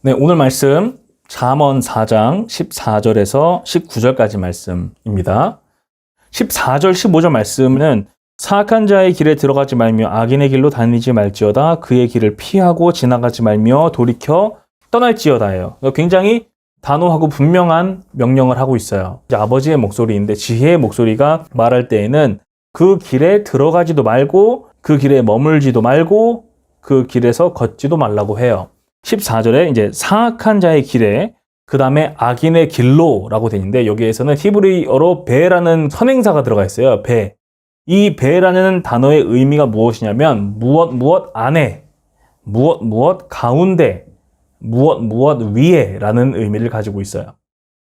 네, 오늘 말씀 잠언 4장 14절에서 19절까지 말씀입니다. 14절, 15절 말씀은 사악한 자의 길에 들어가지 말며 악인의 길로 다니지 말지어다. 그의 길을 피하고 지나가지 말며 돌이켜 떠날지어다예요. 굉장히 단호하고 분명한 명령을 하고 있어요. 이제 아버지의 목소리인데 지혜의 목소리가 말할 때에는 그 길에 들어가지도 말고 그 길에 머물지도 말고 그 길에서 걷지도 말라고 해요. 14절에 이제 사악한 자의 길에 그 다음에 악인의 길로라고 되어 있는데 여기에서는 히브리어로 배라는 선행사가 들어가 있어요. 배. 이 배라는 단어의 의미가 무엇이냐면 무엇 안에, 무엇 가운데, 무엇 위에 라는 의미를 가지고 있어요.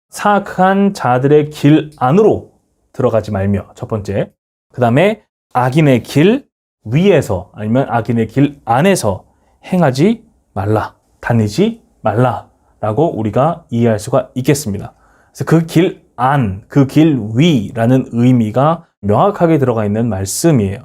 사악한 자들의 길 안으로 들어가지 말며 첫 번째. 그 다음에 악인의 길 위에서 아니면 악인의 길 안에서 행하지 말라. 다니지 말라라고 우리가 이해할 수가 있겠습니다. 그래서 그 길 안, 그 길 위라는 의미가 명확하게 들어가 있는 말씀이에요.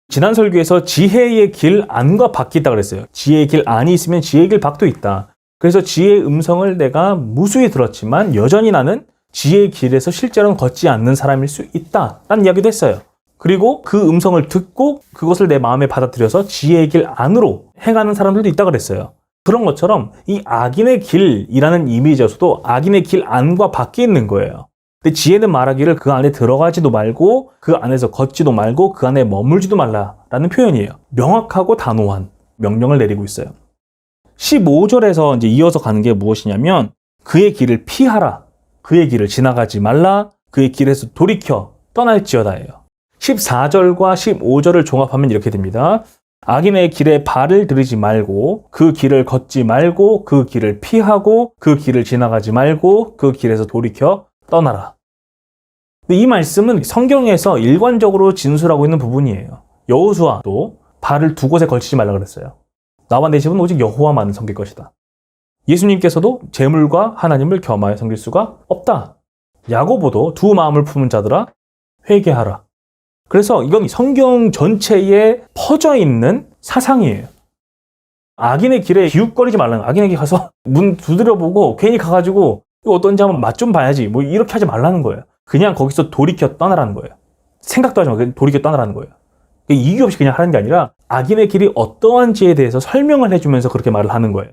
지난 설교에서 지혜의 길 안과 밖이 있다고 그랬어요. 지혜의 길 안이 있으면 지혜의 길 밖도 있다. 그래서 지혜의 음성을 내가 무수히 들었지만 여전히 나는 지혜의 길에서 실제로는 걷지 않는 사람일 수 있다라는 이야기도 했어요. 그리고 그 음성을 듣고 그것을 내 마음에 받아들여서 지혜의 길 안으로 행하는 사람들도 있다고 그랬어요. 그런 것처럼 이 악인의 길이라는 이미지에서도 악인의 길 안과 밖에 있는 거예요. 근데 지혜는 말하기를 그 안에 들어가지도 말고 그 안에서 걷지도 말고 그 안에 머물지도 말라라는 표현이에요. 명확하고 단호한 명령을 내리고 있어요. 15절에서 이제 이어서 가는 게 무엇이냐면 그의 길을 피하라. 그의 길을 지나가지 말라. 그의 길에서 돌이켜 떠날지어다예요. 14절과 15절을 종합하면 이렇게 됩니다. 악인의 길에 발을 들이지 말고 그 길을 걷지 말고 그 길을 피하고 그 길을 지나가지 말고 그 길에서 돌이켜 떠나라. 근데 이 말씀은 성경에서 일관적으로 진술하고 있는 부분이에요. 여호수아도 발을 두 곳에 걸치지 말라 그랬어요. 나와 내 집은 오직 여호와만을 섬길 것이다. 예수님께서도 재물과 하나님을 겸하여 섬길 수가 없다. 야고보도 두 마음을 품은 자들아 회개하라. 그래서 이건 성경 전체에 퍼져 있는 사상이에요. 악인의 길에 기웃거리지 말라는, 악인의 길 가서 문 두드려보고 괜히 가가지고 이거 어떤지 한번 맛 좀 봐야지 뭐 이렇게 하지 말라는 거예요. 그냥 거기서 돌이켜 떠나라는 거예요. 생각도 하지 말고 돌이켜 떠나라는 거예요. 이유 없이 그냥 하는 게 아니라 악인의 길이 어떠한지에 대해서 설명을 해주면서 그렇게 말을 하는 거예요.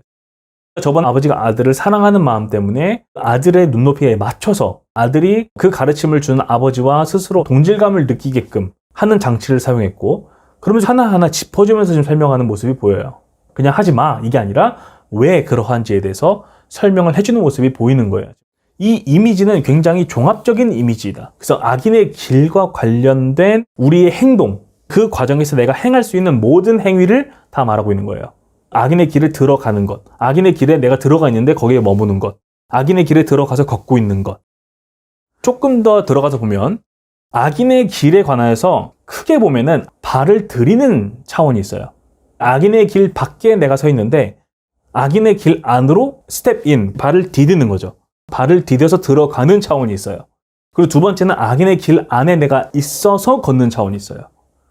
저번 아버지가 아들을 사랑하는 마음 때문에 아들의 눈높이에 맞춰서 아들이 그 가르침을 주는 아버지와 스스로 동질감을 느끼게끔 하는 장치를 사용했고, 그러면서 하나하나 짚어주면서 좀 설명하는 모습이 보여요. 그냥 하지 마 이게 아니라 왜 그러한지에 대해서 설명을 해주는 모습이 보이는 거예요. 이 이미지는 굉장히 종합적인 이미지이다. 그래서 악인의 길과 관련된 우리의 행동, 그 과정에서 내가 행할 수 있는 모든 행위를 다 말하고 있는 거예요. 악인의 길에 들어가는 것, 악인의 길에 내가 들어가 있는데 거기에 머무는 것, 악인의 길에 들어가서 걷고 있는 것. 조금 더 들어가서 보면 악인의 길에 관하여서 크게 보면은 발을 들이는 차원이 있어요. 악인의 길 밖에 내가 서 있는데 악인의 길 안으로 스텝 인, 발을 디디는 거죠. 발을 디뎌서 들어가는 차원이 있어요. 그리고 두 번째는 악인의 길 안에 내가 있어서 걷는 차원이 있어요.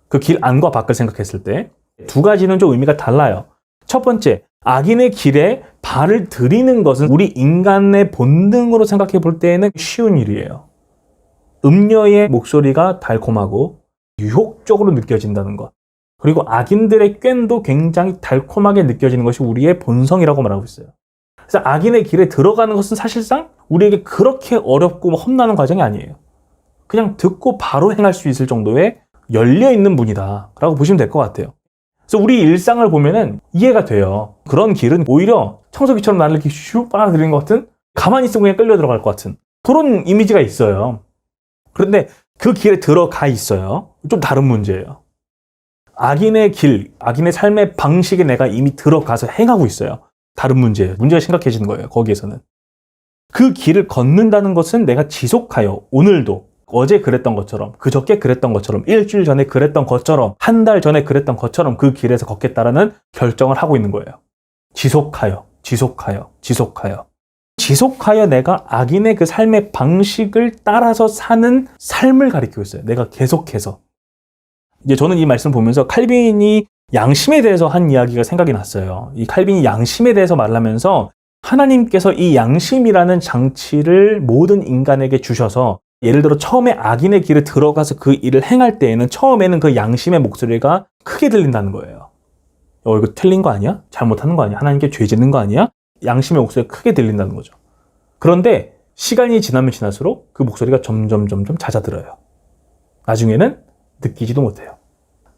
그 길 안과 밖을 생각했을 때 두 가지는 좀 의미가 달라요. 첫 번째, 악인의 길에 발을 들이는 것은 우리 인간의 본능으로 생각해 볼 때에는 쉬운 일이에요. 음녀의 목소리가 달콤하고 유혹적으로 느껴진다는 것. 그리고 악인들의 꽹도 굉장히 달콤하게 느껴지는 것이 우리의 본성이라고 말하고 있어요. 그래서 악인의 길에 들어가는 것은 사실상 우리에게 그렇게 어렵고 험난한 과정이 아니에요. 그냥 듣고 바로 행할 수 있을 정도의 열려있는 문이다 라고 보시면 될 것 같아요. 그래서 우리 일상을 보면은 이해가 돼요. 그런 길은 오히려 청소기처럼 나를 이렇게 슉 빨아들이는 것 같은, 가만히 있으면 그냥 끌려 들어갈 것 같은 그런 이미지가 있어요. 그런데 그 길에 들어가 있어요. 좀 다른 문제예요. 악인의 길, 악인의 삶의 방식에 내가 이미 들어가서 행하고 있어요. 다른 문제예요. 문제가 심각해지는 거예요. 거기에서는. 그 길을 걷는다는 것은 내가 지속하여 오늘도 어제 그랬던 것처럼, 그저께 그랬던 것처럼, 일주일 전에 그랬던 것처럼, 한 달 전에 그랬던 것처럼 그 길에서 걷겠다라는 결정을 하고 있는 거예요. 지속하여 내가 악인의 그 삶의 방식을 따라서 사는 삶을 가리키고 있어요. 내가 계속해서. 이제 저는 이 말씀 보면서 칼빈이 양심에 대해서 한 이야기가 생각이 났어요. 이 칼빈이 양심에 대해서 말하면서 하나님께서 이 양심이라는 장치를 모든 인간에게 주셔서 예를 들어 처음에 악인의 길에 들어가서 그 일을 행할 때에는 처음에는 그 양심의 목소리가 크게 들린다는 거예요. 이거 틀린 거 아니야? 잘못하는 거 아니야? 하나님께 죄 짓는 거 아니야? 양심의 목소리가 크게 들린다는 거죠. 그런데 시간이 지나면 지날수록 그 목소리가 점점 잦아들어요. 나중에는 느끼지도 못해요.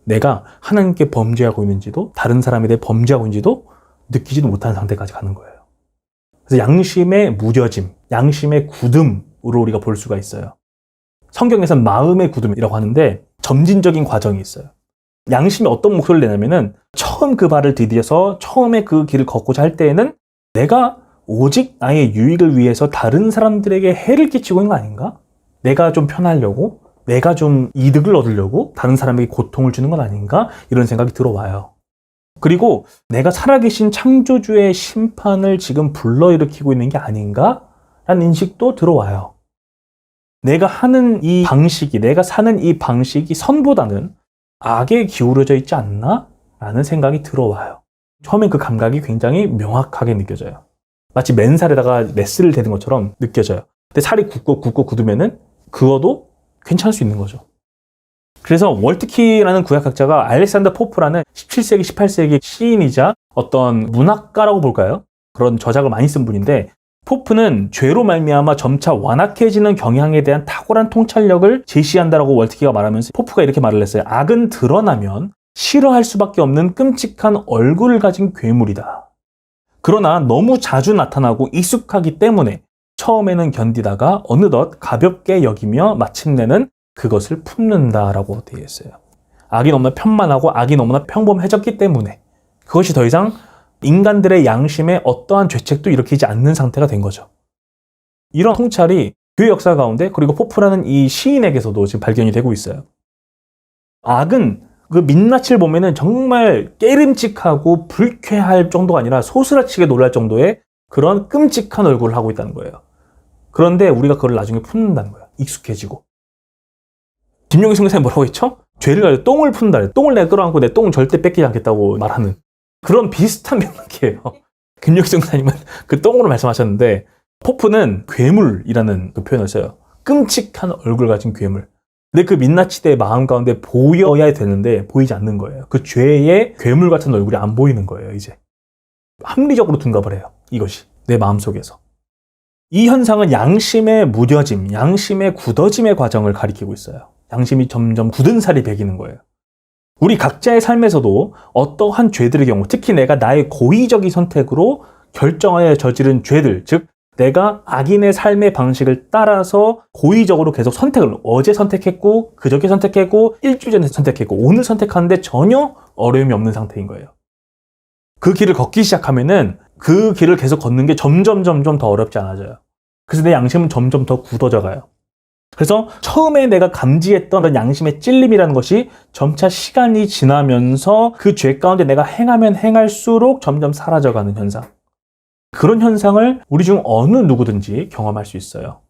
내가 하나님께 범죄하고 있는지도 다른 사람에 대해 범죄하고 있는지도 느끼지도 못하는 상태까지 가는 거예요. 그래서 양심의 무뎌짐, 양심의 굳음으로 우리가 볼 수가 있어요. 성경에서는 마음의 굳음이라고 하는데 점진적인 과정이 있어요. 양심이 어떤 목소리를 내냐면은 처음 그 발을 디뎌서 처음에 그 길을 걷고자 할 때에는 내가 오직 나의 유익을 위해서 다른 사람들에게 해를 끼치고 있는 거 아닌가? 내가 좀 편하려고? 내가 좀 이득을 얻으려고? 다른 사람에게 고통을 주는 건 아닌가? 이런 생각이 들어와요. 그리고 내가 살아계신 창조주의 심판을 지금 불러일으키고 있는 게 아닌가? 라는 인식도 들어와요. 내가 하는 이 방식이, 내가 사는 이 방식이 선보다는 악에 기울어져 있지 않나? 라는 생각이 들어와요. 처음엔 그 감각이 굉장히 명확하게 느껴져요. 마치 맨살에다가 메스를 대는 것처럼 느껴져요. 근데 살이 굳고 굳으면은 그어도 괜찮을 수 있는 거죠. 그래서 월트키라는 구약학자가 알렉산더 포프라는 17세기, 18세기 시인이자 어떤 문학가라고 볼까요? 그런 저작을 많이 쓴 분인데 포프는 죄로 말미암아 점차 완악해지는 경향에 대한 탁월한 통찰력을 제시한다라고 월트키가 말하면서 포프가 이렇게 말을 했어요. 악은 드러나면 싫어할 수밖에 없는 끔찍한 얼굴을 가진 괴물이다. 그러나 너무 자주 나타나고 익숙하기 때문에 처음에는 견디다가 어느덧 가볍게 여기며 마침내는 그것을 품는다라고 되어 있어요. 악이 너무나 편만하고 악이 너무나 평범해졌기 때문에 그것이 더 이상 인간들의 양심에 어떠한 죄책도 일으키지 않는 상태가 된 거죠. 이런 통찰이 교회 역사 가운데 그리고 포프라는 이 시인에게서도 지금 발견이 되고 있어요. 악은 그 민낯을 보면은 정말 깨름직하고 불쾌할 정도가 아니라 소스라치게 놀랄 정도의 그런 끔찍한 얼굴을 하고 있다는 거예요. 그런데 우리가 그걸 나중에 품는다는 거예요. 익숙해지고. 김용희 선생님이 뭐라고 했죠? 죄를 가지고 똥을 푼다. 똥을 내가 끌어안고 내 똥을 절대 뺏기지 않겠다고 말하는 그런 비슷한 맥락이에요. 김용희 선생님은 그 똥으로 말씀하셨는데 포프는 괴물이라는 그 표현을 써요. 끔찍한 얼굴 가진 괴물. 근데 그 민낯이 내 마음 가운데 보여야 되는데 보이지 않는 거예요. 그 죄의 괴물 같은 얼굴이 안 보이는 거예요, 이제. 합리적으로 둔갑을 해요. 이것이. 내 마음속에서. 이 현상은 양심의 무뎌짐, 양심의 굳어짐의 과정을 가리키고 있어요. 양심이 점점 굳은 살이 배기는 거예요. 우리 각자의 삶에서도 어떠한 죄들의 경우, 특히 내가 나의 고의적인 선택으로 결정하여 저지른 죄들, 즉 내가 악인의 삶의 방식을 따라서 고의적으로 계속 선택을 어제 선택했고 그저께 선택했고 일주일 전에 선택했고 오늘 선택하는데 전혀 어려움이 없는 상태인 거예요. 그 길을 걷기 시작하면은 그 길을 계속 걷는 게 점점 더 어렵지 않아져요. 그래서 내 양심은 점점 더 굳어져 가요. 그래서 처음에 내가 감지했던 그런 양심의 찔림이라는 것이 점차 시간이 지나면서 그 죄 가운데 내가 행하면 행할수록 점점 사라져가는 현상. 그런 현상을 우리 중 어느 누구든지 경험할 수 있어요.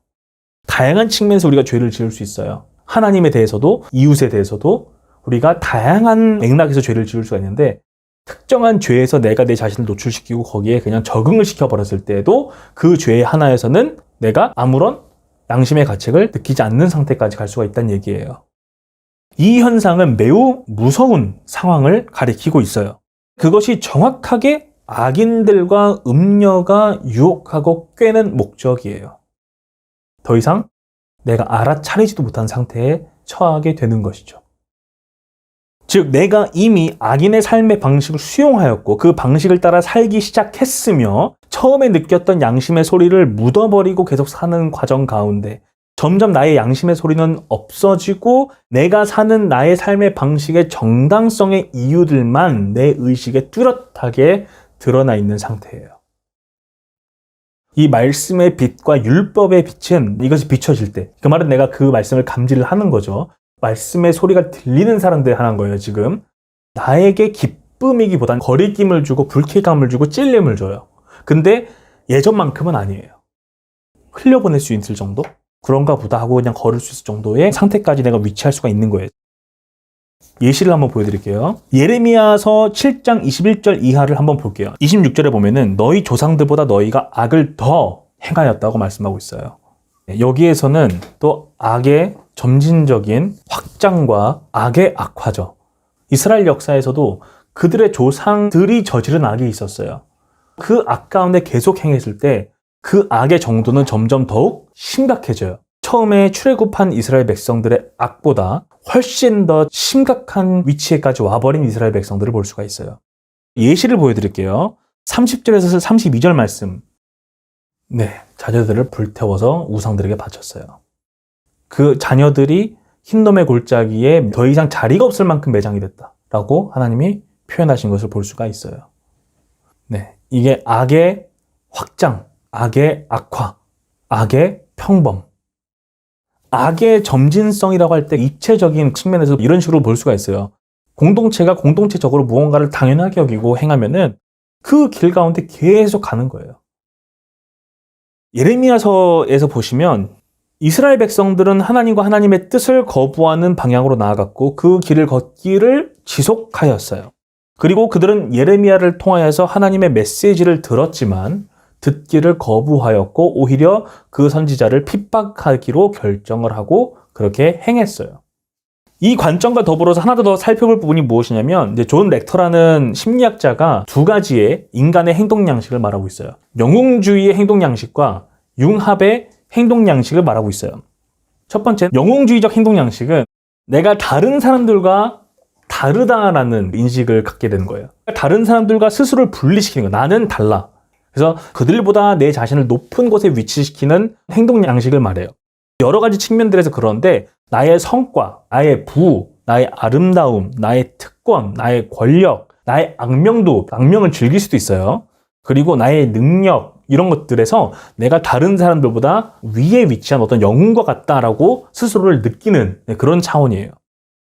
다양한 측면에서 우리가 죄를 지을 수 있어요. 하나님에 대해서도 이웃에 대해서도 우리가 다양한 맥락에서 죄를 지을 수가 있는데 특정한 죄에서 내가 내 자신을 노출시키고 거기에 그냥 적응을 시켜버렸을 때에도 그 죄의 하나에서는 내가 아무런 양심의 가책을 느끼지 않는 상태까지 갈 수가 있다는 얘기예요. 이 현상은 매우 무서운 상황을 가리키고 있어요. 그것이 정확하게 악인들과 음녀가 유혹하고 꿰는 목적이에요. 더 이상 내가 알아차리지도 못한 상태에 처하게 되는 것이죠. 즉 내가 이미 악인의 삶의 방식을 수용하였고 그 방식을 따라 살기 시작했으며 처음에 느꼈던 양심의 소리를 묻어버리고 계속 사는 과정 가운데 점점 나의 양심의 소리는 없어지고 내가 사는 나의 삶의 방식의 정당성의 이유들만 내 의식에 뚜렷하게 드러나 있는 상태예요. 이 말씀의 빛과 율법의 빛은 이것이 비춰질 때, 그 말은 내가 그 말씀을 감지를 하는 거죠. 말씀의 소리가 들리는 사람들에 한한 거예요, 지금. 나에게 기쁨이기보단 거리낌을 주고 불쾌감을 주고 찔림을 줘요. 근데 예전만큼은 아니에요. 흘려보낼 수 있을 정도? 그런가 보다 하고 그냥 걸을 수 있을 정도의 상태까지 내가 위치할 수가 있는 거예요. 예시를 한번 보여드릴게요. 예레미야서 7장 21절 이하를 한번 볼게요. 26절에 보면은 너희 조상들보다 너희가 악을 더 행하였다고 말씀하고 있어요. 여기에서는 또 악의 점진적인 확장과 악의 악화죠. 이스라엘 역사에서도 그들의 조상들이 저지른 악이 있었어요. 그 악 가운데 계속 행했을 때 그 악의 정도는 점점 더욱 심각해져요. 처음에 출애굽한 이스라엘 백성들의 악보다 훨씬 더 심각한 위치에까지 와버린 이스라엘 백성들을 볼 수가 있어요. 예시를 보여드릴게요. 30절에서 32절 말씀. 네, 자녀들을 불태워서 우상들에게 바쳤어요. 그 자녀들이 흰놈의 골짜기에 더 이상 자리가 없을 만큼 매장이 됐다라고 하나님이 표현하신 것을 볼 수가 있어요. 네, 이게 악의 확장, 악의 악화, 악의 평범. 악의 점진성이라고 할 때 입체적인 측면에서 이런 식으로 볼 수가 있어요. 공동체가 공동체적으로 무언가를 당연하게 여기고 행하면은 그 길 가운데 계속 가는 거예요. 예레미야서에서 보시면 이스라엘 백성들은 하나님과 하나님의 뜻을 거부하는 방향으로 나아갔고 그 길을 걷기를 지속하였어요. 그리고 그들은 예레미야를 통하여서 하나님의 메시지를 들었지만 듣기를 거부하였고 오히려 그 선지자를 핍박하기로 결정을 하고 그렇게 행했어요. 이 관점과 더불어서 하나 더 살펴볼 부분이 무엇이냐면 이제 존 렉터라는 심리학자가 두 가지의 인간의 행동 양식을 말하고 있어요. 영웅주의의 행동 양식과 융합의 행동 양식을 말하고 있어요. 첫 번째, 영웅주의적 행동 양식은 내가 다른 사람들과 다르다라는 인식을 갖게 되는 거예요. 다른 사람들과 스스로를 분리시키는 거예요. 나는 달라. 그래서 그들보다 내 자신을 높은 곳에 위치시키는 행동 양식을 말해요. 여러 가지 측면들에서 그런데 나의 성과, 나의 부, 나의 아름다움, 나의 특권, 나의 권력, 나의 악명을 즐길 수도 있어요. 그리고 나의 능력, 이런 것들에서 내가 다른 사람들보다 위에 위치한 어떤 영웅과 같다라고 스스로를 느끼는 그런 차원이에요.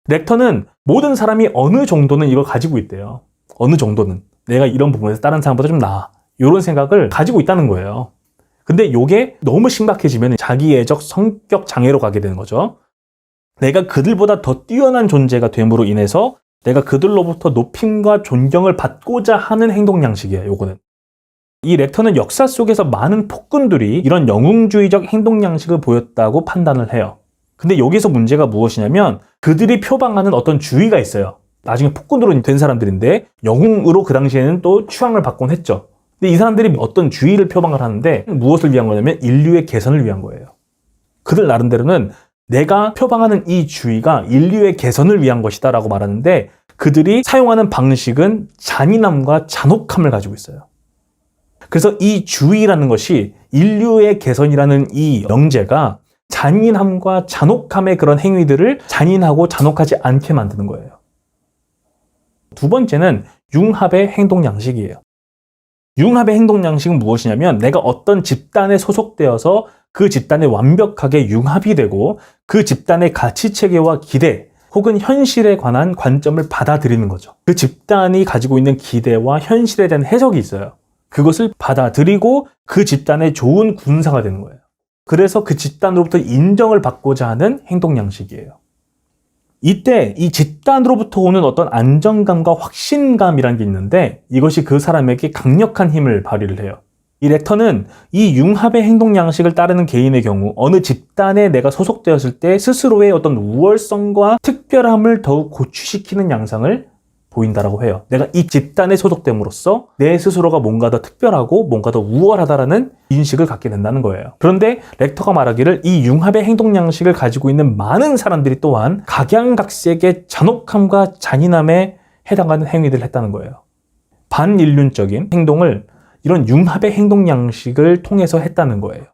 렉터는 모든 사람이 어느 정도는 이걸 가지고 있대요. 어느 정도는. 내가 이런 부분에서 다른 사람보다 좀 나아. 이런 생각을 가지고 있다는 거예요. 근데 이게 너무 심각해지면 자기애적 성격 장애로 가게 되는 거죠. 내가 그들보다 더 뛰어난 존재가 됨으로 인해서 내가 그들로부터 높임과 존경을 받고자 하는 행동 양식이에요. 요거는. 이 렉터는 역사 속에서 많은 폭군들이 이런 영웅주의적 행동 양식을 보였다고 판단을 해요. 근데 여기서 문제가 무엇이냐면 그들이 표방하는 어떤 주의가 있어요. 나중에 폭군으로 된 사람들인데 영웅으로 그 당시에는 또 추앙을 받곤 했죠. 근데 이 사람들이 어떤 주의를 표방을 하는데 무엇을 위한 거냐면 인류의 개선을 위한 거예요. 그들 나름대로는 내가 표방하는 이 주의가 인류의 개선을 위한 것이다 라고 말하는데 그들이 사용하는 방식은 잔인함과 잔혹함을 가지고 있어요. 그래서 이 주의라는 것이 인류의 개선이라는 이 명제가 잔인함과 잔혹함의 그런 행위들을 잔인하고 잔혹하지 않게 만드는 거예요. 두 번째는 융합의 행동 양식이에요. 융합의 행동 양식은 무엇이냐면 내가 어떤 집단에 소속되어서 그 집단에 완벽하게 융합이 되고 그 집단의 가치체계와 기대 혹은 현실에 관한 관점을 받아들이는 거죠. 그 집단이 가지고 있는 기대와 현실에 대한 해석이 있어요. 그것을 받아들이고 그 집단의 좋은 군사가 되는 거예요. 그래서 그 집단으로부터 인정을 받고자 하는 행동 양식이에요. 이때 이 집단으로부터 오는 어떤 안정감과 확신감이라는 게 있는데 이것이 그 사람에게 강력한 힘을 발휘를 해요. 이 렉터는 이 융합의 행동 양식을 따르는 개인의 경우 어느 집단에 내가 소속되었을 때 스스로의 어떤 우월성과 특별함을 더욱 고취시키는 양상을 보인다라고 해요. 내가 이 집단에 소속됨으로써 내 스스로가 뭔가 더 특별하고 뭔가 더 우월하다라는 인식을 갖게 된다는 거예요. 그런데 렉터가 말하기를 이 융합의 행동 양식을 가지고 있는 많은 사람들이 또한 각양각색의 잔혹함과 잔인함에 해당하는 행위들을 했다는 거예요. 반인륜적인 행동을 이런 융합의 행동 양식을 통해서 했다는 거예요.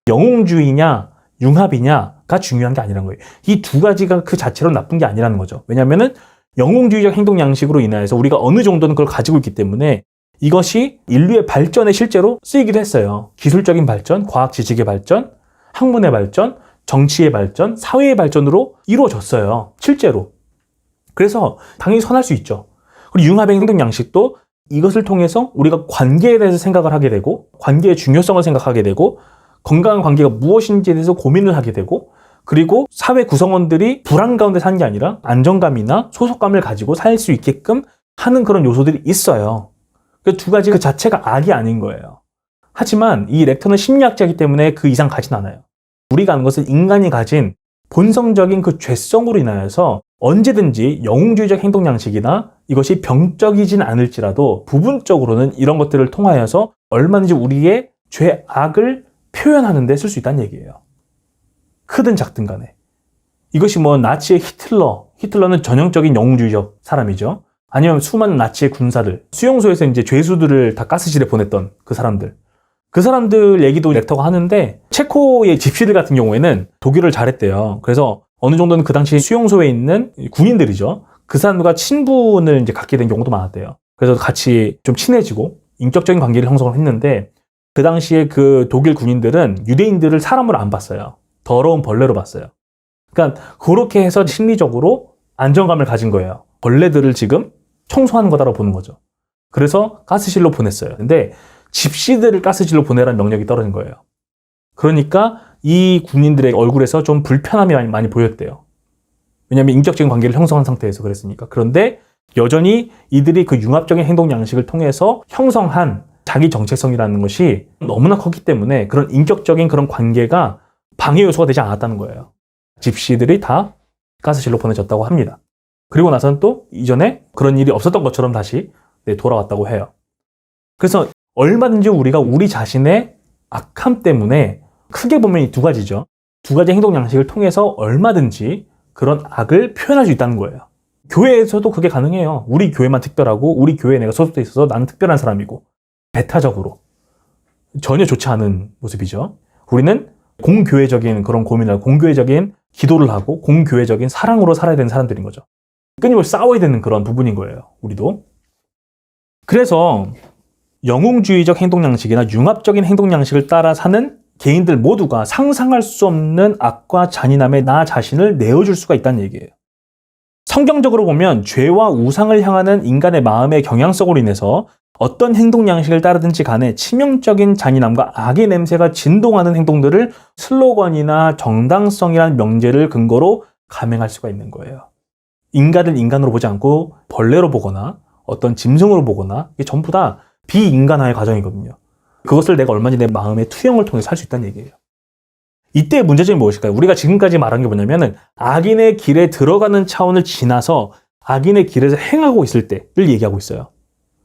영웅주의냐 융합이냐가 중요한 게 아니라는 거예요. 이 두 가지가 그 자체로 나쁜 게 아니라는 거죠. 왜냐하면은 영웅주의적 행동 양식으로 인하여서 우리가 어느 정도는 그걸 가지고 있기 때문에 이것이 인류의 발전에 실제로 쓰이기도 했어요. 기술적인 발전, 과학 지식의 발전, 학문의 발전, 정치의 발전, 사회의 발전으로 이루어졌어요. 실제로. 그래서 당연히 선할 수 있죠. 그리고 융합의 행동 양식도 이것을 통해서 우리가 관계에 대해서 생각을 하게 되고 관계의 중요성을 생각하게 되고 건강한 관계가 무엇인지에 대해서 고민을 하게 되고 그리고 사회 구성원들이 불안 가운데 사는 게 아니라 안정감이나 소속감을 가지고 살 수 있게끔 하는 그런 요소들이 있어요. 그 두 가지 그 자체가 악이 아닌 거예요. 하지만 이 렉터는 심리학자이기 때문에 그 이상 가진 않아요. 우리가 아는 것은 인간이 가진 본성적인 그 죄성으로 인하여서 언제든지 영웅주의적 행동 양식이나 이것이 병적이진 않을지라도 부분적으로는 이런 것들을 통하여서 얼마든지 우리의 죄악을 표현하는 데 쓸 수 있다는 얘기예요. 크든 작든 간에. 이것이 뭐 나치의 히틀러는 전형적인 영웅주의적 사람이죠. 아니면 수많은 나치의 군사들, 수용소에서 이제 죄수들을 다 가스실에 보냈던 그 사람들 얘기도 렉터가 하는데, 체코의 집시들 같은 경우에는 독일을 잘했대요. 그래서 어느 정도는 그 당시 수용소에 있는 군인들이죠. 그 사람들과 친분을 이제 갖게 된 경우도 많았대요. 그래서 같이 좀 친해지고 인격적인 관계를 형성을 했는데, 그 당시에 그 독일 군인들은 유대인들을 사람으로 안 봤어요. 더러운 벌레로 봤어요. 그러니까 그렇게 해서 심리적으로 안정감을 가진 거예요. 벌레들을 지금 청소하는 거다라고 보는 거죠. 그래서 가스실로 보냈어요. 근데 집시들을 가스실로 보내라는 명령이 떨어진 거예요. 그러니까 이 군인들의 얼굴에서 좀 불편함이 많이 보였대요. 왜냐하면 인격적인 관계를 형성한 상태에서 그랬으니까. 그런데 여전히 이들이 그 융합적인 행동 양식을 통해서 형성한 자기 정체성이라는 것이 너무나 컸기 때문에 그런 인격적인 그런 관계가 방해 요소가 되지 않았다는 거예요. 집시들이 다 가스실로 보내졌다고 합니다. 그리고 나서는 또 이전에 그런 일이 없었던 것처럼 다시 돌아왔다고 해요. 그래서 얼마든지 우리가 우리 자신의 악함 때문에 크게 보면 이 두 가지죠. 두 가지 행동 양식을 통해서 얼마든지 그런 악을 표현할 수 있다는 거예요. 교회에서도 그게 가능해요. 우리 교회만 특별하고 우리 교회에 내가 소속돼 있어서 나는 특별한 사람이고, 배타적으로 전혀 좋지 않은 모습이죠. 우리는 공교회적인 그런 고민을 하고 공교회적인 기도를 하고 공교회적인 사랑으로 살아야 되는 사람들인 거죠. 끊임없이 싸워야 되는 그런 부분인 거예요. 우리도. 그래서 영웅주의적 행동 양식이나 융합적인 행동 양식을 따라 사는 개인들 모두가 상상할 수 없는 악과 잔인함에 나 자신을 내어줄 수가 있다는 얘기예요. 성경적으로 보면 죄와 우상을 향하는 인간의 마음의 경향성으로 인해서 어떤 행동 양식을 따르든지 간에 치명적인 잔인함과 악의 냄새가 진동하는 행동들을 슬로건이나 정당성이라는 명제를 근거로 감행할 수가 있는 거예요. 인간을 인간으로 보지 않고 벌레로 보거나 어떤 짐승으로 보거나 이게 전부 다 비인간화의 과정이거든요. 그것을 내가 얼마든지 내 마음의 투영을 통해서 할 수 있다는 얘기예요. 이때의 문제점이 무엇일까요? 우리가 지금까지 말한 게 뭐냐면은 악인의 길에 들어가는 차원을 지나서 악인의 길에서 행하고 있을 때를 얘기하고 있어요.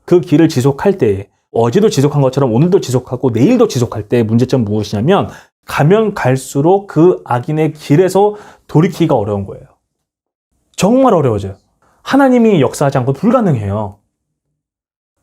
그 길을 지속할 때에 어제도 지속한 것처럼 오늘도 지속하고 내일도 지속할 때의 문제점은 무엇이냐면 가면 갈수록 그 악인의 길에서 돌이키기가 어려운 거예요. 정말 어려워져요. 하나님이 역사하지 않고 불가능해요.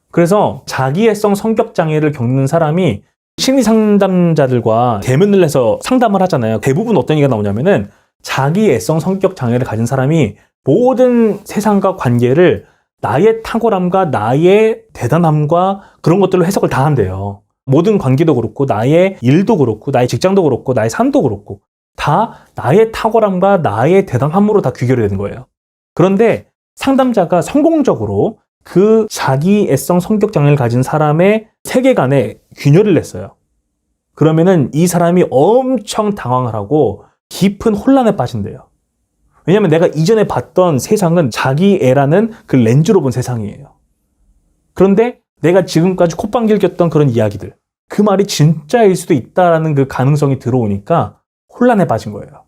그래서 자기애성 성격 장애를 겪는 사람이 심리 상담자들과 대면을 해서 상담을 하잖아요. 대부분 어떤 얘기가 나오냐면은 자기애성 성격 장애를 가진 사람이 모든 세상과 관계를 나의 탁월함과 나의 대단함과 그런 것들로 해석을 다 한대요. 모든 관계도 그렇고 나의 일도 그렇고 나의 직장도 그렇고 나의 삶도 그렇고 다 나의 탁월함과 나의 대단함으로 다 귀결이 되는 거예요. 그런데 상담자가 성공적으로 그 자기애성 성격 장애를 가진 사람의 세계관에 균열을 냈어요. 그러면은 이 사람이 엄청 당황을 하고 깊은 혼란에 빠진대요. 왜냐하면 내가 이전에 봤던 세상은 자기애라는 그 렌즈로 본 세상이에요. 그런데 내가 지금까지 콧방귀를 꼈던 그런 이야기들, 그 말이 진짜일 수도 있다라는 그 가능성이 들어오니까 혼란에 빠진 거예요.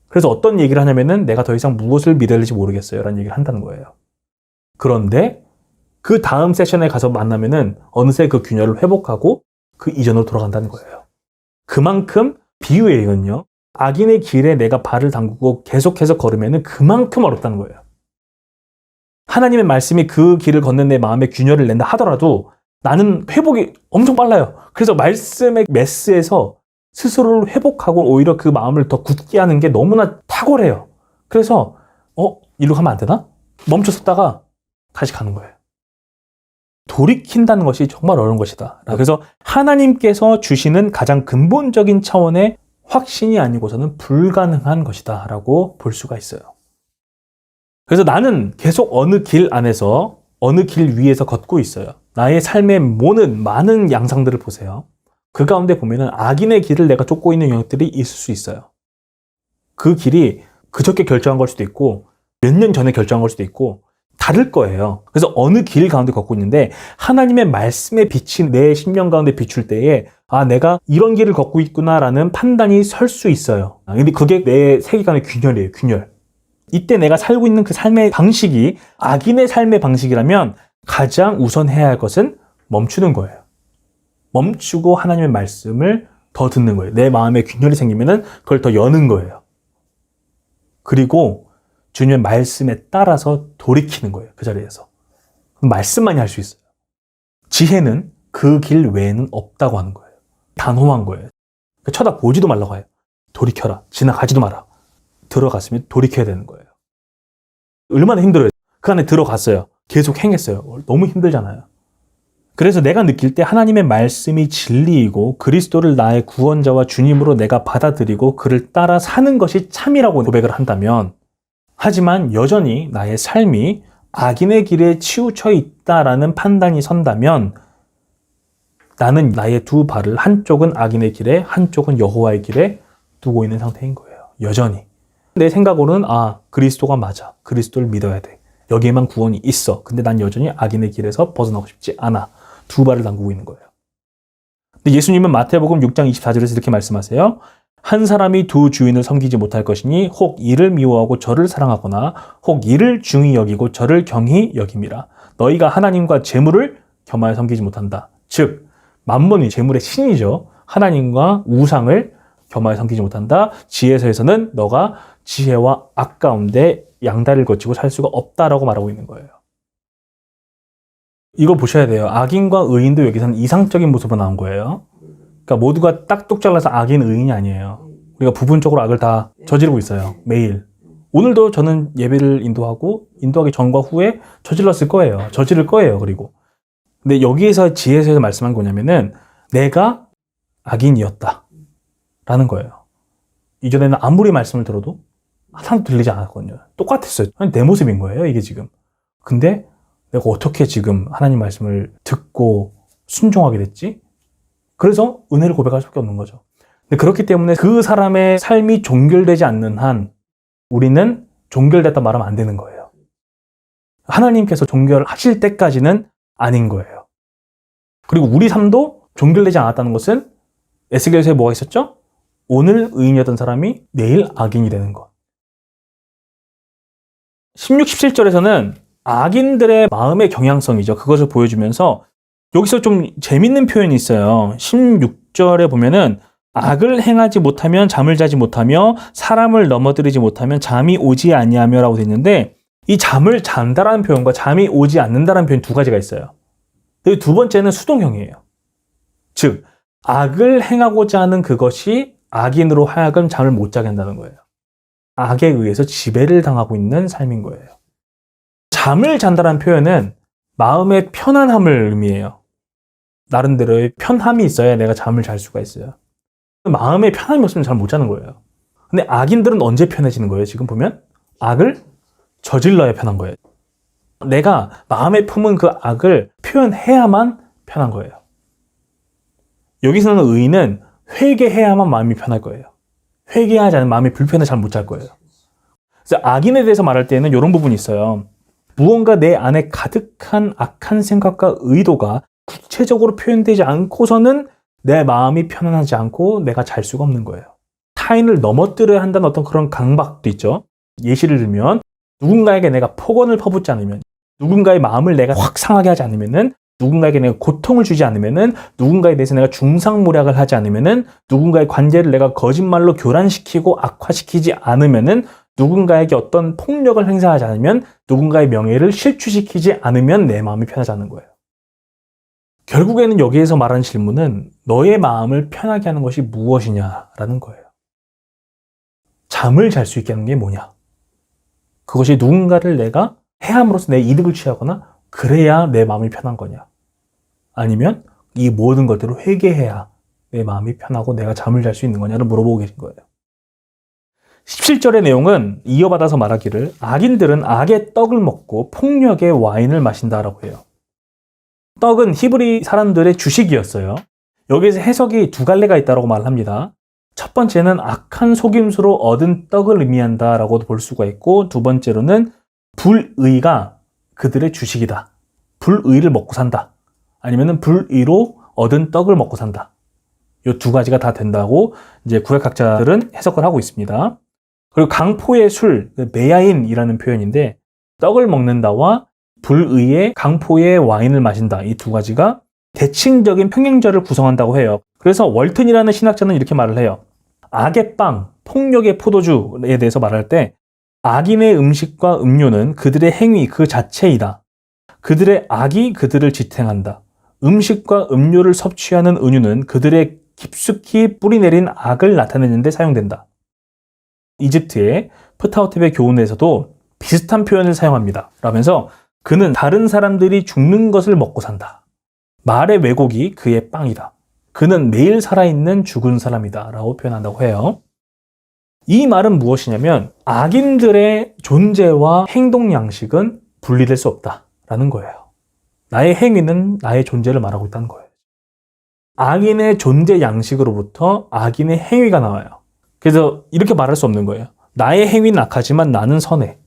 그래서 어떤 얘기를 하냐면은 내가 더 이상 무엇을 믿어야 될지 모르겠어요 라는 얘기를 한다는 거예요. 그런데 그 다음 세션에 가서 만나면은 어느새 그 균열을 회복하고 그 이전으로 돌아간다는 거예요. 그만큼 비유예요는요. 악인의 길에 내가 발을 담그고 계속해서 걸으면은 그만큼 어렵다는 거예요. 하나님의 말씀이 그 길을 걷는 내 마음에 균열을 낸다 하더라도 나는 회복이 엄청 빨라요. 그래서 말씀의 메스에서 스스로를 회복하고 오히려 그 마음을 더 굳게 하는 게 너무나 탁월해요. 그래서 이리로 가면 안 되나? 멈췄었다가 다시 가는 거예요. 돌이킨다는 것이 정말 어려운 것이다. 그래서 하나님께서 주시는 가장 근본적인 차원의 확신이 아니고서는 불가능한 것이다 라고 볼 수가 있어요. 그래서 나는 계속 어느 길 안에서 어느 길 위에서 걷고 있어요. 나의 삶의 모든 많은 양상들을 보세요. 그 가운데 보면은 악인의 길을 내가 쫓고 있는 영역들이 있을 수 있어요. 그 길이 그저께 결정한 걸 수도 있고 몇 년 전에 결정한 걸 수도 있고 다를 거예요. 그래서 어느 길 가운데 걷고 있는데 하나님의 말씀의 빛이 내 심령 가운데 비출 때에 아, 내가 이런 길을 걷고 있구나라는 판단이 설 수 있어요. 근데 그게 내 세계관의 균열이에요. 균열. 이때 내가 살고 있는 그 삶의 방식이 악인의 삶의 방식이라면 가장 우선 해야 할 것은 멈추는 거예요. 멈추고 하나님의 말씀을 더 듣는 거예요. 내 마음에 균열이 생기면은 그걸 더 여는 거예요. 그리고 주님의 말씀에 따라서 돌이키는 거예요. 그 자리에서. 말씀만이 할 수 있어요. 지혜는 그 길 외에는 없다고 하는 거예요. 단호한 거예요. 쳐다보지도 말라고 해요. 돌이켜라. 지나가지도 마라. 들어갔으면 돌이켜야 되는 거예요. 얼마나 힘들어요. 그 안에 들어갔어요. 계속 행했어요. 너무 힘들잖아요. 그래서 내가 느낄 때 하나님의 말씀이 진리이고 그리스도를 나의 구원자와 주님으로 내가 받아들이고 그를 따라 사는 것이 참이라고 고백을 한다면, 하지만 여전히 나의 삶이 악인의 길에 치우쳐 있다라는 판단이 선다면 나는 나의 두 발을 한쪽은 악인의 길에 한쪽은 여호와의 길에 두고 있는 상태인 거예요. 여전히. 내 생각으로는 그리스도가 맞아. 그리스도를 믿어야 돼. 여기에만 구원이 있어. 근데 난 여전히 악인의 길에서 벗어나고 싶지 않아. 두 발을 담그고 있는 거예요. 근데 예수님은 마태복음 6장 24절에서 이렇게 말씀하세요. 한 사람이 두 주인을 섬기지 못할 것이니 혹 이를 미워하고 저를 사랑하거나 혹 이를 중히 여기고 저를 경히 여김이라. 너희가 하나님과 재물을 겸하여 섬기지 못한다. 즉 만몬이 재물의 신이죠. 하나님과 우상을 겸하여 섬기지 못한다. 지혜서에서는 너가 지혜와 악 가운데 양다리를 거치고 살 수가 없다라고 말하고 있는 거예요. 이걸 보셔야 돼요. 악인과 의인도 여기서는 이상적인 모습으로 나온 거예요. 그러니까 모두가 딱똑 잘라서 악인, 의인이 아니에요. 우리가 부분적으로 악을 다 저지르고 있어요. 매일. 오늘도 저는 예배를 인도하기 전과 후에 저질렀을 거예요. 저지를 거예요. 그리고. 근데 여기에서 지혜서에서 말씀한 거냐면은 내가 악인이었다 라는 거예요. 이전에는 아무리 말씀을 들어도 하나도 들리지 않았거든요. 똑같았어요. 내 모습인 거예요, 이게 지금. 근데 내가 어떻게 지금 하나님 말씀을 듣고 순종하게 됐지? 그래서 은혜를 고백할 수밖에 없는 거죠. 근데 그렇기 때문에 그 사람의 삶이 종결되지 않는 한 우리는 종결됐다 말하면 안 되는 거예요. 하나님께서 종결하실 때까지는 아닌 거예요. 그리고 우리 삶도 종결되지 않았다는 것은 에스겔서에 뭐가 있었죠? 오늘 의인이었던 사람이 내일 악인이 되는 것. 16, 17절에서는 악인들의 마음의 경향성이죠. 그것을 보여주면서 여기서 좀 재밌는 표현이 있어요. 16절에 보면은 악을 행하지 못하면 잠을 자지 못하며 사람을 넘어뜨리지 못하면 잠이 오지 아니하며 라고 되어 있는데 이 잠을 잔다라는 표현과 잠이 오지 않는다라는 표현 두 가지가 있어요. 그리고 두 번째는 수동형이에요. 즉 악을 행하고자 하는 그것이 악인으로 하여금 잠을 못 자게 한다는 거예요. 악에 의해서 지배를 당하고 있는 삶인 거예요. 잠을 잔다라는 표현은 마음의 편안함을 의미해요. 나름대로의 편함이 있어야 내가 잠을 잘 수가 있어요. 마음의 편함이 없으면 잠을 못 자는 거예요. 근데 악인들은 언제 편해지는 거예요? 지금 보면 악을 저질러야 편한 거예요. 내가 마음에 품은 그 악을 표현해야만 편한 거예요. 여기서는 의인은 회개해야만 마음이 편할 거예요. 회개하지 않으면 마음이 불편해 잘 못 잘 거예요. 그래서 악인에 대해서 말할 때는 이런 부분이 있어요. 무언가 내 안에 가득한 악한 생각과 의도가 구체적으로 표현되지 않고서는 내 마음이 편안하지 않고 내가 잘 수가 없는 거예요. 타인을 넘어뜨려야 한다는 어떤 그런 강박도 있죠. 예시를 들면 누군가에게 내가 폭언을 퍼붓지 않으면, 누군가의 마음을 내가 확 상하게 하지 않으면은, 누군가에게 내가 고통을 주지 않으면은, 누군가에 대해서 내가 중상모략을 하지 않으면은, 누군가의 관계를 내가 거짓말로 교란시키고 악화시키지 않으면은, 누군가에게 어떤 폭력을 행사하지 않으면, 누군가의 명예를 실추시키지 않으면 내 마음이 편하지 않는 거예요. 결국에는 여기에서 말하는 질문은 너의 마음을 편하게 하는 것이 무엇이냐라는 거예요. 잠을 잘 수 있게 하는 게 뭐냐? 그것이 누군가를 내가 해함으로써 내 이득을 취하거나 그래야 내 마음이 편한 거냐? 아니면 이 모든 것들을 회개해야 내 마음이 편하고 내가 잠을 잘 수 있는 거냐를 물어보고 계신 거예요. 17절의 내용은 이어받아서 말하기를 악인들은 악의 떡을 먹고 폭력의 와인을 마신다라고 해요. 떡은 히브리 사람들의 주식이었어요. 여기에서 해석이 두 갈래가 있다고 말합니다. 첫 번째는 악한 속임수로 얻은 떡을 의미한다라고도 볼 수가 있고, 두 번째로는 불의가 그들의 주식이다. 불의를 먹고 산다. 아니면은 불의로 얻은 떡을 먹고 산다. 이 두 가지가 다 된다고 이제 구약학자들은 해석을 하고 있습니다. 그리고 강포의 술, 메야인이라는 표현인데, 떡을 먹는다와 불의의 강포의 와인을 마신다. 이 두 가지가 대칭적인 평행절을 구성한다고 해요. 그래서 월튼이라는 신학자는 이렇게 말을 해요. 악의 빵, 폭력의 포도주에 대해서 말할 때 악인의 음식과 음료는 그들의 행위 그 자체이다. 그들의 악이 그들을 지탱한다. 음식과 음료를 섭취하는 은유는 그들의 깊숙이 뿌리내린 악을 나타내는 데 사용된다. 이집트의 프타호텝의 교훈에서도 비슷한 표현을 사용합니다. 라면서 그는 다른 사람들이 죽는 것을 먹고 산다. 말의 왜곡이 그의 빵이다. 그는 매일 살아있는 죽은 사람이다. 라고 표현한다고 해요. 이 말은 무엇이냐면 악인들의 존재와 행동 양식은 분리될 수 없다. 라는 거예요. 나의 행위는 나의 존재를 말하고 있다는 거예요. 악인의 존재 양식으로부터 악인의 행위가 나와요. 그래서 이렇게 말할 수 없는 거예요. 나의 행위는 악하지만 나는 선해.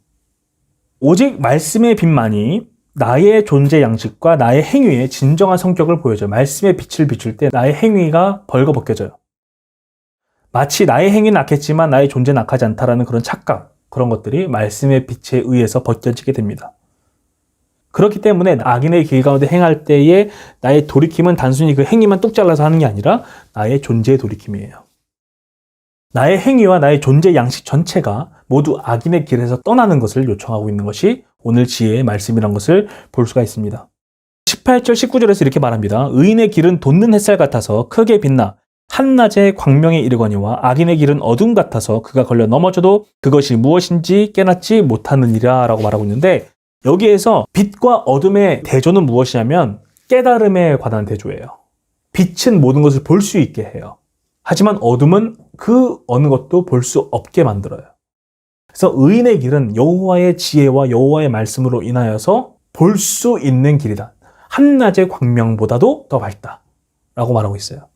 오직 말씀의 빛만이 나의 존재 양식과 나의 행위의 진정한 성격을 보여줘요. 말씀의 빛을 비출 때 나의 행위가 벌거벗겨져요. 마치 나의 행위는 악했지만 나의 존재는 악하지 않다라는 그런 착각, 그런 것들이 말씀의 빛에 의해서 벗겨지게 됩니다. 그렇기 때문에 악인의 길 가운데 행할 때에 나의 돌이킴은 단순히 그 행위만 뚝 잘라서 하는 게 아니라 나의 존재의 돌이킴이에요. 나의 행위와 나의 존재 양식 전체가 모두 악인의 길에서 떠나는 것을 요청하고 있는 것이 오늘 지혜의 말씀이란 것을 볼 수가 있습니다. 18절, 19절에서 이렇게 말합니다. 의인의 길은 돋는 햇살 같아서 크게 빛나 한낮에 광명에 이르거니와 악인의 길은 어둠 같아서 그가 걸려 넘어져도 그것이 무엇인지 깨닫지 못하느니라 라고 말하고 있는데, 여기에서 빛과 어둠의 대조는 무엇이냐면 깨달음에 관한 대조예요. 빛은 모든 것을 볼 수 있게 해요. 하지만 어둠은 그 어느 것도 볼 수 없게 만들어요. 그래서 의인의 길은 여호와의 지혜와 여호와의 말씀으로 인하여서 볼 수 있는 길이다. 한낮의 광명보다도 더 밝다. 라고 말하고 있어요.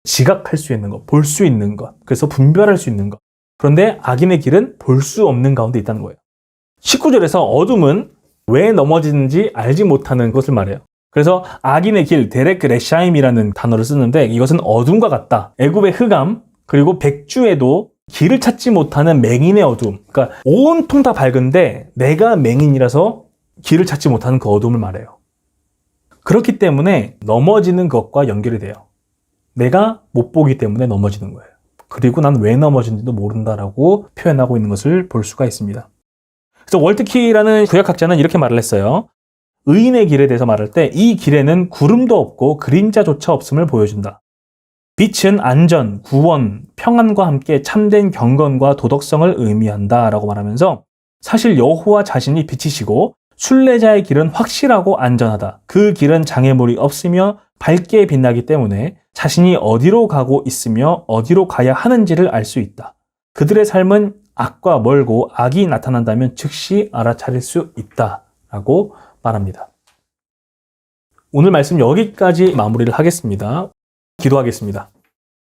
지각할 수 있는 것, 볼 수 있는 것, 그래서 분별할 수 있는 것. 그런데 악인의 길은 볼 수 없는 가운데 있다는 거예요. 19절에서 어둠은 왜 넘어지는지 알지 못하는 것을 말해요. 그래서 악인의 길, 데렉 레샤임이라는 단어를 쓰는데 이것은 어둠과 같다. 애굽의 흑암, 그리고 백주에도 길을 찾지 못하는 맹인의 어둠. 그러니까 온통 다 밝은데 내가 맹인이라서 길을 찾지 못하는 그 어둠을 말해요. 그렇기 때문에 넘어지는 것과 연결이 돼요. 내가 못 보기 때문에 넘어지는 거예요. 그리고 난 왜 넘어진지도 모른다라고 표현하고 있는 것을 볼 수가 있습니다. 그래서 월트키라는 구약학자는 이렇게 말을 했어요. 의인의 길에 대해서 말할 때 이 길에는 구름도 없고 그림자조차 없음을 보여준다. 빛은 안전, 구원, 평안과 함께 참된 경건과 도덕성을 의미한다 라고 말하면서 사실 여호와 자신이 빛이시고 순례자의 길은 확실하고 안전하다. 그 길은 장애물이 없으며 밝게 빛나기 때문에 자신이 어디로 가고 있으며 어디로 가야 하는지를 알 수 있다. 그들의 삶은 악과 멀고 악이 나타난다면 즉시 알아차릴 수 있다 라고 말합니다. 오늘 말씀 여기까지 마무리를 하겠습니다. 기도하겠습니다.